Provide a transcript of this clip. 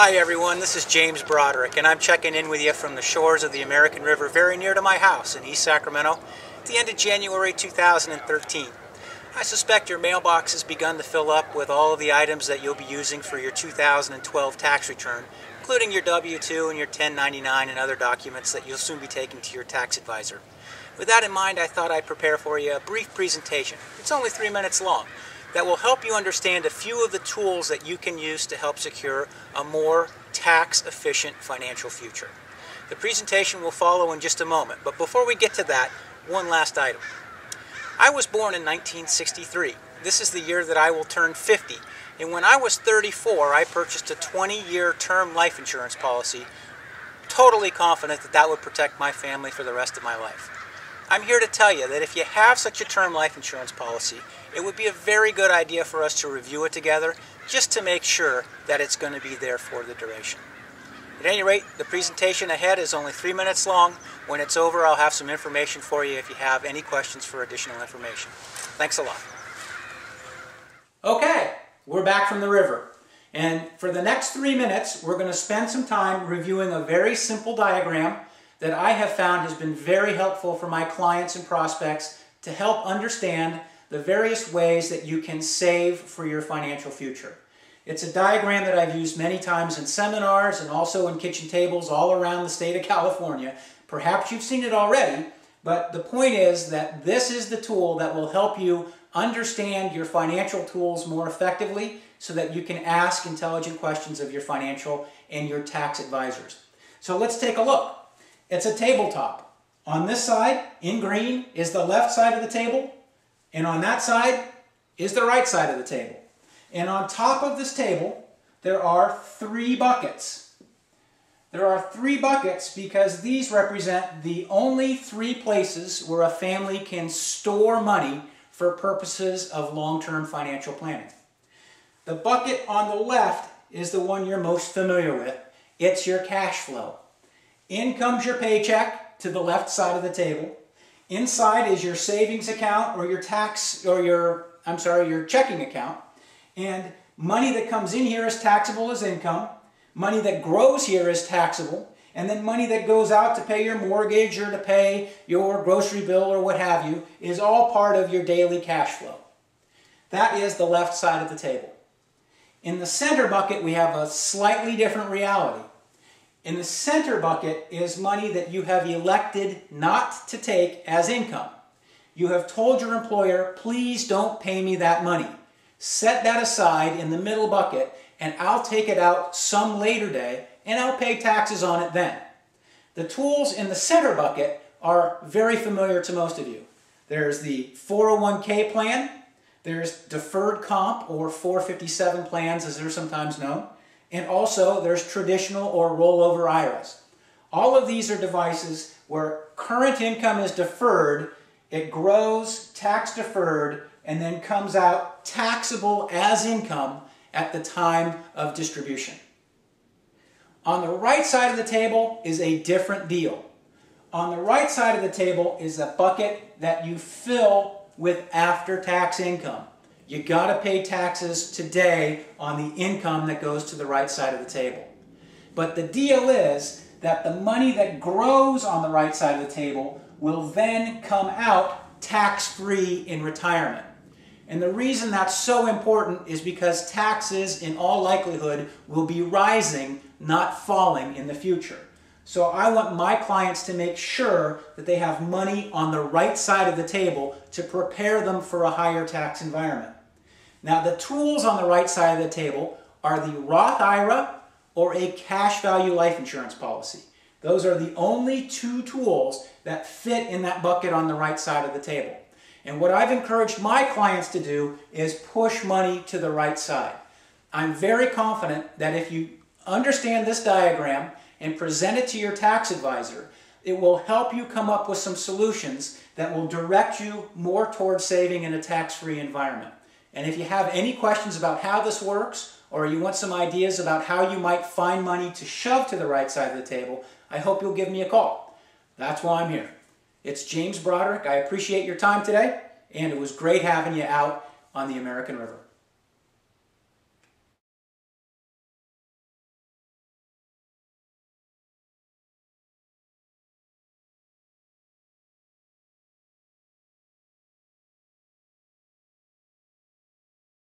Hi everyone, this is James Broderick, and I'm checking in with you from the shores of the American River very near to my house in East Sacramento at the end of January 2013. I suspect your mailbox has begun to fill up with all of the items that you'll be using for your 2012 tax return, including your W-2 and your 1099 and other documents that you'll soon be taking to your tax advisor. With that in mind, I thought I'd prepare for you a brief presentation. It's only 3 minutes long, that will help you understand a few of the tools that you can use to help secure a more tax-efficient financial future. The presentation will follow in just a moment, but before we get to that, one last item. I was born in 1963. This is the year that I will turn 50, and when I was 34, I purchased a 20-year term life insurance policy, totally confident that that would protect my family for the rest of my life. I'm here to tell you that if you have such a term life insurance policy, it would be a very good idea for us to review it together just to make sure that it's going to be there for the duration. At any rate, the presentation ahead is only 3 minutes long. When it's over, I'll have some information for you if you have any questions for additional information. Thanks a lot. Okay, we're back from the river. And for the next 3 minutes, we're going to spend some time reviewing a very simple diagram that I have found has been very helpful for my clients and prospects to help understand the various ways that you can save for your financial future. It's a diagram that I've used many times in seminars and also in kitchen tables all around the state of California. Perhaps you've seen it already, but the point is that this is the tool that will help you understand your financial tools more effectively so that you can ask intelligent questions of your financial and your tax advisors. So let's take a look. It's a tabletop. On this side, in green, is the left side of the table, and on that side is the right side of the table. And on top of this table, there are 3 buckets. There are 3 buckets because these represent the only 3 places where a family can store money for purposes of long-term financial planning. The bucket on the left is the one you're most familiar with. It's your cash flow. In comes your paycheck to the left side of the table. Inside is your savings account or your your checking account. And money that comes in here is taxable as income. Money that grows here is taxable. And then money that goes out to pay your mortgage or to pay your grocery bill or what have you is all part of your daily cash flow. That is the left side of the table. In the center bucket, we have a slightly different reality. In the center bucket is money that you have elected not to take as income. You have told your employer, please don't pay me that money. Set that aside in the middle bucket and I'll take it out some later day and I'll pay taxes on it then. The tools in the center bucket are very familiar to most of you. There's the 401k plan, there's deferred comp or 457 plans as they're sometimes known, and also there's traditional or rollover IRAs. All of these are devices where current income is deferred, it grows tax deferred, and then comes out taxable as income at the time of distribution. On the right side of the table is a different deal. On the right side of the table is a bucket that you fill with after-tax income. You got to pay taxes today on the income that goes to the right side of the table. But the deal is that the money that grows on the right side of the table will then come out tax-free in retirement. And the reason that's so important is because taxes, in all likelihood, will be rising, not falling in the future. So I want my clients to make sure that they have money on the right side of the table to prepare them for a higher tax environment. Now, the tools on the right side of the table are the Roth IRA or a cash value life insurance policy. Those are the only 2 tools that fit in that bucket on the right side of the table. And what I've encouraged my clients to do is push money to the right side. I'm very confident that if you understand this diagram and present it to your tax advisor, it will help you come up with some solutions that will direct you more towards saving in a tax-free environment. And if you have any questions about how this works, or you want some ideas about how you might find money to shove to the right side of the table, I hope you'll give me a call. That's why I'm here. It's James Broderick. I appreciate your time today, and it was great having you out on the American River.